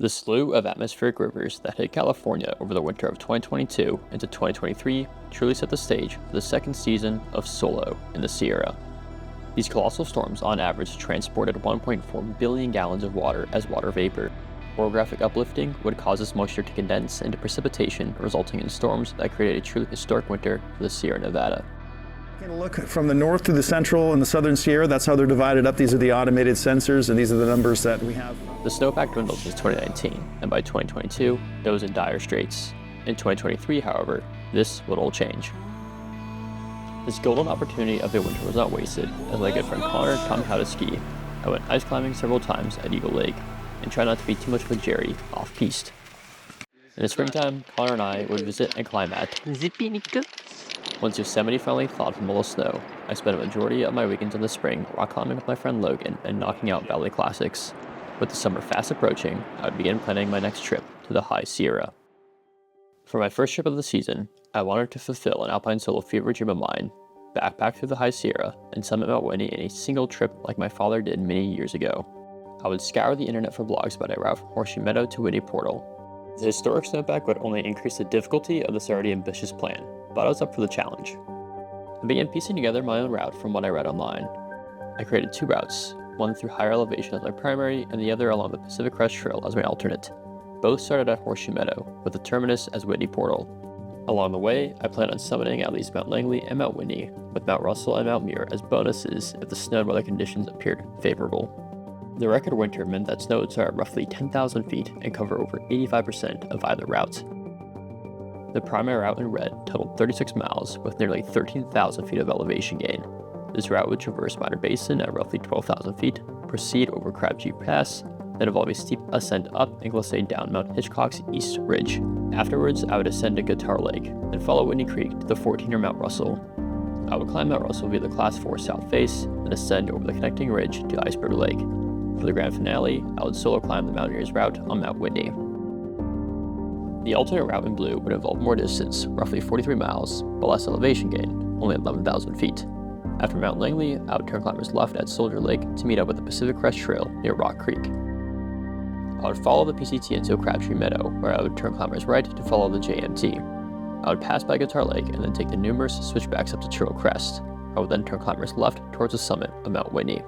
The slew of atmospheric rivers that hit California over the winter of 2022 into 2023 truly set the stage for the second season of Solo in the Sierra. These colossal storms on average transported 1.4 billion gallons of water as water vapor. Orographic uplifting would cause this moisture to condense into precipitation, resulting in storms that created a truly historic winter for the Sierra Nevada. Taking a look from the north to the central and the southern Sierra, that's how they're divided up. These are the automated sensors, and these are the numbers that we have. The snowpack dwindled since 2019, and by 2022, it was in dire straits. In 2023, however, this would all change. This golden opportunity of a winter was not wasted, as my good friend Connor taught me how to ski. I went ice climbing several times at Eagle Lake, and tried not to be too much of a Jerry off-piste. In the springtime, Connor and I would visit and climb at once Yosemite finally thawed from all the snow. I spent a majority of my weekends in the spring rock climbing with my friend Logan and knocking out valley classics. With the summer fast approaching, I would begin planning my next trip to the High Sierra. For my first trip of the season, I wanted to fulfill an alpine solo fever dream of mine, backpack through the High Sierra and summit Mount Whitney in a single trip like my father did many years ago. I would scour the internet for blogs about a route from Horseshoe Meadow to Whitney Portal. The historic snowpack would only increase the difficulty of this already ambitious plan, but I was up for the challenge. I began piecing together my own route from what I read online. I created two routes, one through higher elevation as my primary and the other along the Pacific Crest Trail as my alternate. Both started at Horseshoe Meadow, with the terminus as Whitney Portal. Along the way, I planned on summiting at least Mount Langley and Mount Whitney, with Mount Russell and Mount Muir as bonuses if the snow and weather conditions appeared favorable. The record winter meant that snow would start at roughly 10,000 feet and cover over 85% of either route. The primary route in red totaled 36 miles with nearly 13,000 feet of elevation gain. This route would traverse Minor Basin at roughly 12,000 feet, proceed over Crab Jeep Pass, then involve a steep ascent up and glissade down Mount Hitchcock's East Ridge. Afterwards, I would ascend to Guitar Lake, then follow Whitney Creek to the 14er Mount Russell. I would climb Mount Russell via the Class 4 South Face, then ascend over the connecting ridge to Iceberg Lake. For the grand finale, I would solo climb the Mountaineers route on Mount Whitney. The alternate route in blue would involve more distance, roughly 43 miles, but less elevation gain, only 11,000 feet. After Mount Langley, I would turn climbers left at Soldier Lake to meet up with the Pacific Crest Trail near Rock Creek. I would follow the PCT until Crabtree Meadow, where I would turn climbers right to follow the JMT. I would pass by Guitar Lake and then take the numerous switchbacks up to Trail Crest. I would then turn climbers left towards the summit of Mount Whitney.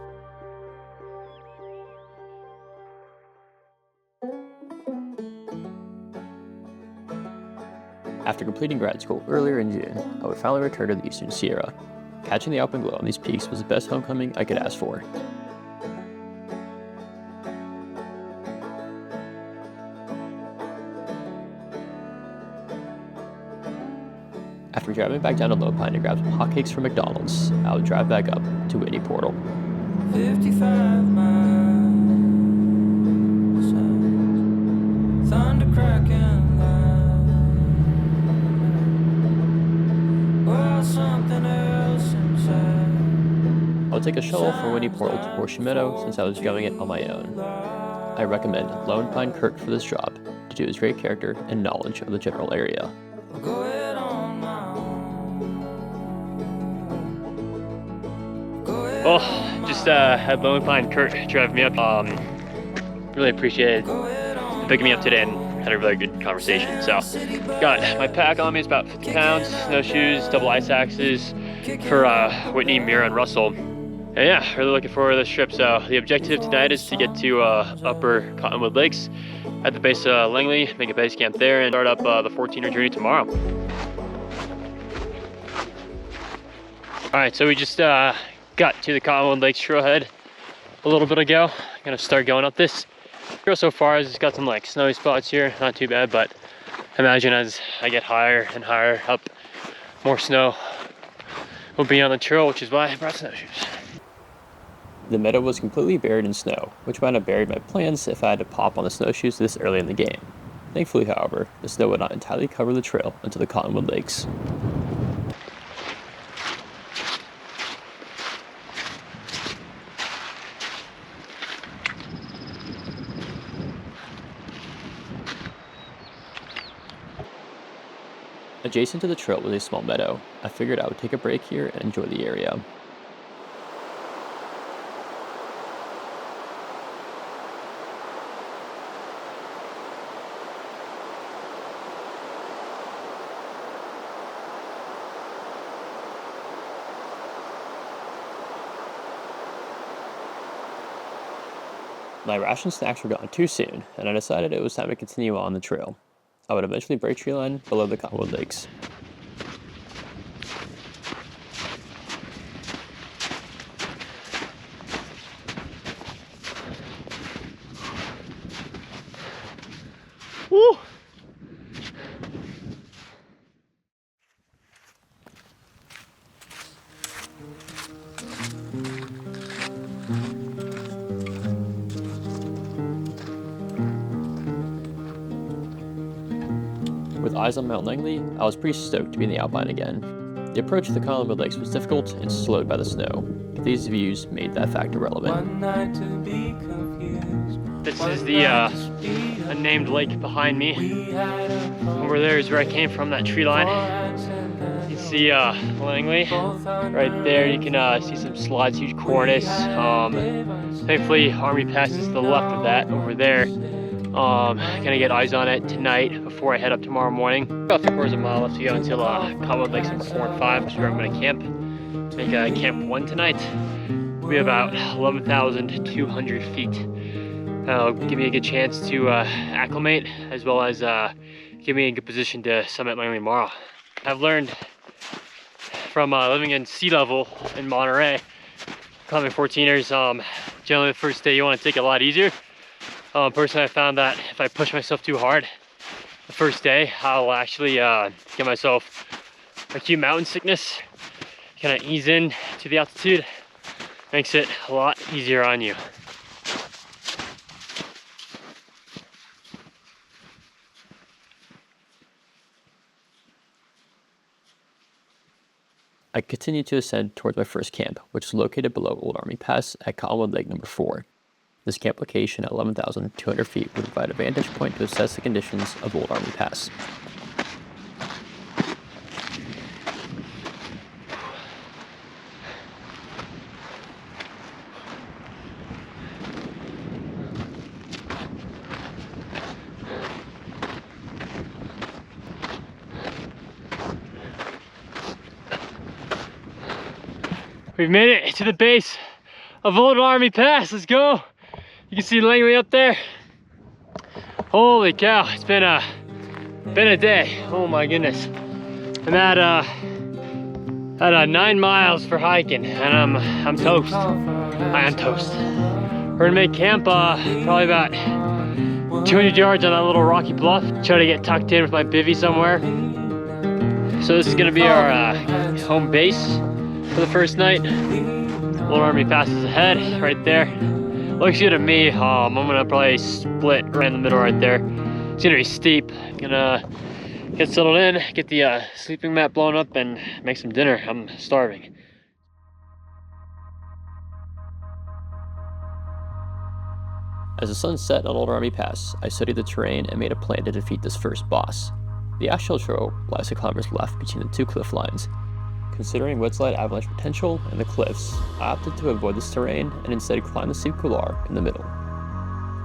After completing grad school earlier in June, I would finally return to the Eastern Sierra. Catching the alpenglow on these peaks was the best homecoming I could ask for. After driving back down to Lopine to grab some hotcakes from McDonald's, I would drive back up to Whitney Portal. 55 miles, thunder cracking. I would take a shuttle from Whitney Portal to Horseshoe Meadow since I was going it on my own. I recommend Lone Pine Kurt for this job due to his great character and knowledge of the general area. Well, just had Lone Pine Kurt drive me up. Really appreciated picking me up today and had a really good conversation. So, got my pack on me, it's about 50 pounds, snowshoes, double ice axes for Whitney, Muir, and Russell. And yeah, really looking forward to this trip. So the objective tonight is to get to Upper Cottonwood Lakes at the base of Langley, make a base camp there, and start up the 14er journey tomorrow. All right, so we just got to the Cottonwood Lakes trailhead a little bit ago. I'm gonna start going up this trail. So far, it's got some like snowy spots here, not too bad, but imagine as I get higher and higher up, more snow will be on the trail, which is why I brought snowshoes. The meadow was completely buried in snow, which might have buried my plans if I had to pop on the snowshoes this early in the game. Thankfully, however, the snow would not entirely cover the trail until the Cottonwood Lakes. Adjacent to the trail was a small meadow. I figured I would take a break here and enjoy the area. My ration snacks were gone too soon, and I decided it was time to continue on the trail. I would eventually break tree line below the Cottonwood Lakes. Woo! With eyes on Mount Langley, I was pretty stoked to be in the Alpine again. The approach to the Cottonwood Lakes was difficult and slowed by the snow, but these views made that fact irrelevant. One night to be confused. This is the unnamed lake behind me. We had a Over there is where I came from, that tree line. You can see Langley right there. You can see some slides, huge cornice. Thankfully, Army Pass is to the left of that over there. Gonna get eyes on it tonight before I head up tomorrow morning. About 3/4 of a mile left to go until Cottonwood Lakes number 4 and 5, which is where I'm gonna camp. Make camp 1 tonight. It'll be about 11,200 feet. It'll give me a good chance to acclimate, as well as give me a good position to summit Langley tomorrow. I've learned from living in sea level in Monterey, climbing 14ers, generally the first day you want to take it a lot easier. Personally, I found that if I push myself too hard the first day, I'll actually get myself acute mountain sickness. Kind of ease in to the altitude, makes it a lot easier on you. I continued to ascend towards my first camp, which is located below Old Army Pass at Cottonwood Lake number 4. This camp location at 11,200 feet would provide a vantage point to assess the conditions of Old Army Pass. We've made it to the base of Old Army Pass. Let's go. You can see Langley up there. Holy cow, it's been a day. Oh my goodness. I'm at 9 miles for hiking, and I'm toast. I am toast. We're gonna make camp probably about 200 yards on that little rocky bluff. Try to get tucked in with my bivvy somewhere. So this is gonna be our home base for the first night. Old Army Pass is ahead, right there. Looks good to me. I'm gonna probably split right in the middle right there. It's gonna be steep. Gonna get settled in, get the sleeping mat blown up, and make some dinner. I'm starving. As the sun set on Old Army Pass, I studied the terrain and made a plan to defeat this first boss. The Ash Hill Trail lies a kilometers left between the two cliff lines. Considering mudslide avalanche potential and the cliffs, I opted to avoid this terrain and instead climb the steep couloir in the middle.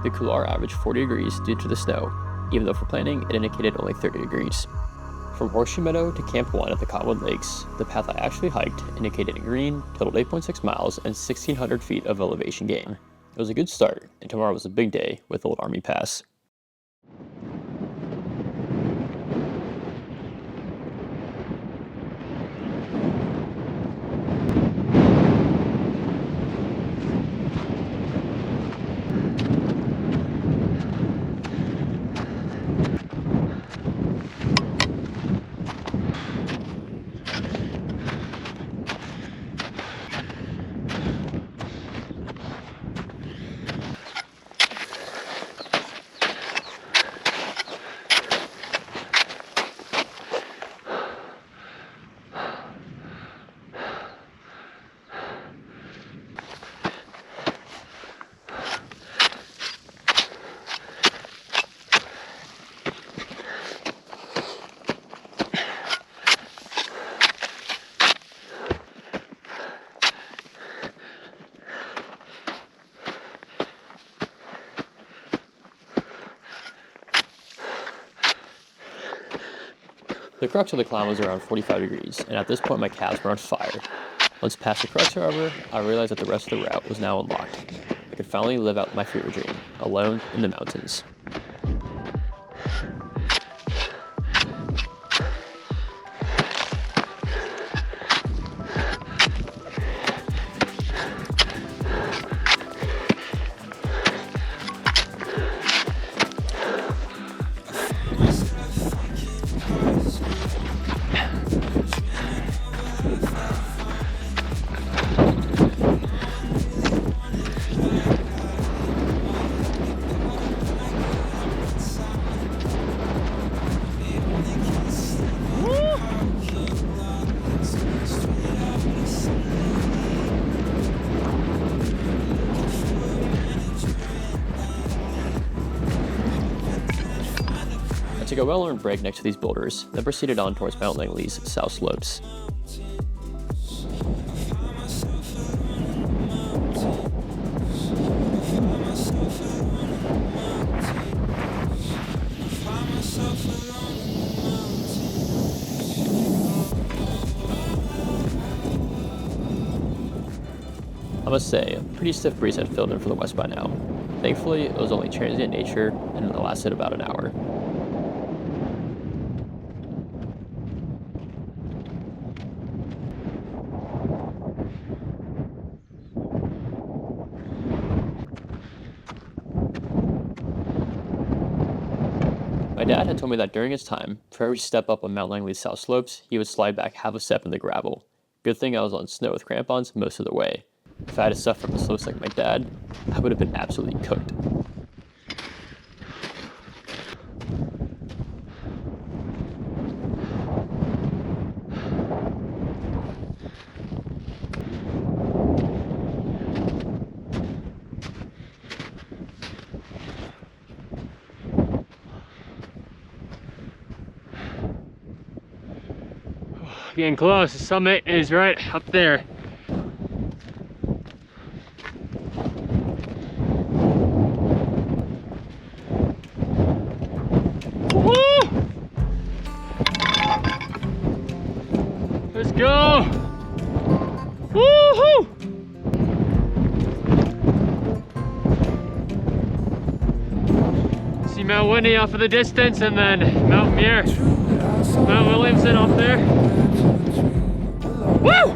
The couloir averaged 40 degrees due to the snow, even though for planning it indicated only 30 degrees. From Horseshoe Meadow to Camp 1 at the Cottonwood Lakes, the path I actually hiked indicated in green, totaled 8.6 miles and 1,600 feet of elevation gain. It was a good start, and tomorrow was a big day with Old Army Pass. The crux of the climb was around 45 degrees, and at this point my calves were on fire. Once past the crux, however, I realized that the rest of the route was now unlocked. I could finally live out my fever dream, alone in the mountains. I took a well-earned break next to these boulders, then proceeded on towards Mount Langley's south slopes. I must say, a pretty stiff breeze had filled in from the west by now. Thankfully, it was only transient nature and it lasted about an hour. My dad had told me that during his time, for every step up on Mount Langley's south slopes, he would slide back half a step in the gravel. Good thing I was on snow with crampons most of the way. If I had to suffer from the slopes like my dad, I would have been absolutely cooked. Getting close, the summit is right up there. Woo! Let's go! Woohoo! See Mount Whitney off in the distance, and then Mount Muir, Mount Williamson off there. Woo!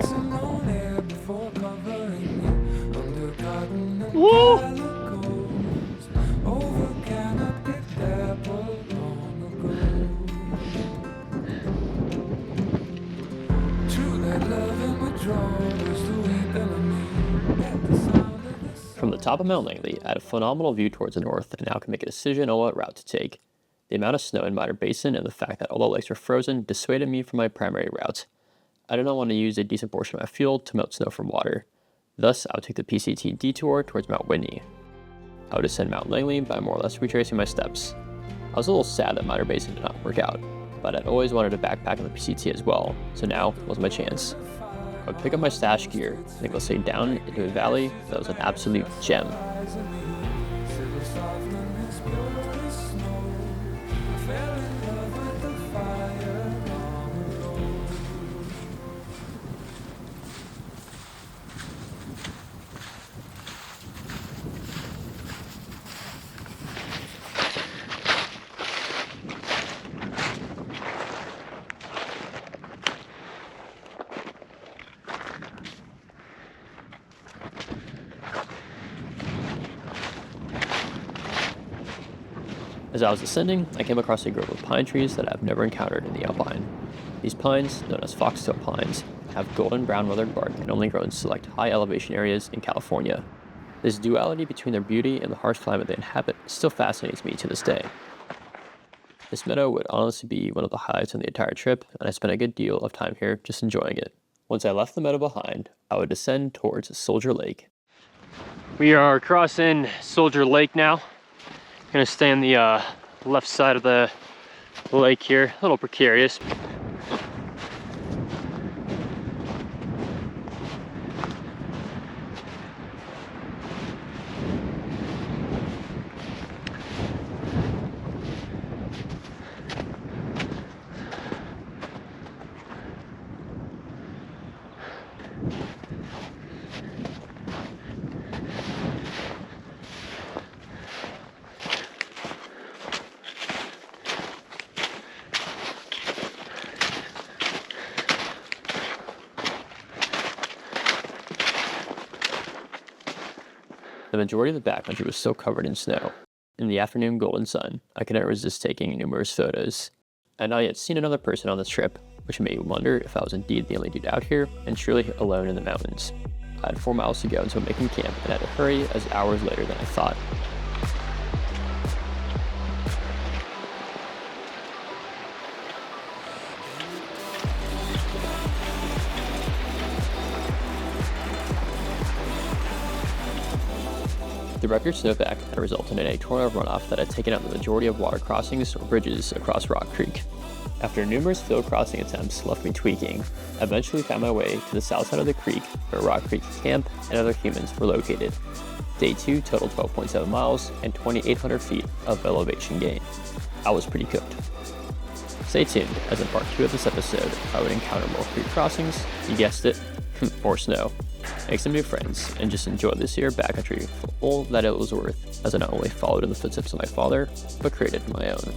Woo! From the top of Mount Langley, I had a phenomenal view towards the north and now can make a decision on what route to take. The amount of snow in Minor Basin and the fact that all the lakes were frozen dissuaded me from my primary route. I did not want to use a decent portion of my fuel to melt snow from water. Thus, I would take the PCT detour towards Mount Whitney. I would ascend Mount Langley by more or less retracing my steps. I was a little sad that Minor Basin did not work out, but I'd always wanted to backpack on the PCT as well, so now was my chance. I would pick up my stash gear and then go straight down into a valley that was an absolute gem. As I was ascending, I came across a grove of pine trees that I've never encountered in the Alpine. These pines, known as foxtail pines, have golden brown weathered bark and only grow in select high elevation areas in California. This duality between their beauty and the harsh climate they inhabit still fascinates me to this day. This meadow would honestly be one of the highlights of the entire trip, and I spent a good deal of time here just enjoying it. Once I left the meadow behind, I would descend towards Soldier Lake. We are crossing Soldier Lake now. Gonna stay on the left side of the lake here, a little precarious. The majority of the backcountry was still covered in snow. In the afternoon golden sun, I could not resist taking numerous photos. I had not yet seen another person on this trip, which made me wonder if I was indeed the only dude out here and truly alone in the mountains. I had 4 miles to go until making camp and had to hurry as hours later than I thought. The record snowpack had resulted in a torrent of runoff that had taken out the majority of water crossings or bridges across Rock Creek. After numerous field crossing attempts left me tweaking, I eventually found my way to the south side of the creek where Rock Creek camp and other humans were located. Day 2 totaled 12.7 miles and 2,800 feet of elevation gain. I was pretty cooked. Stay tuned, as in part 2 of this episode, I would encounter more creek crossings, you guessed it, more snow, make some new friends, and just enjoy this year backcountry for all that it was worth, as I not only followed in the footsteps of my father, but created my own.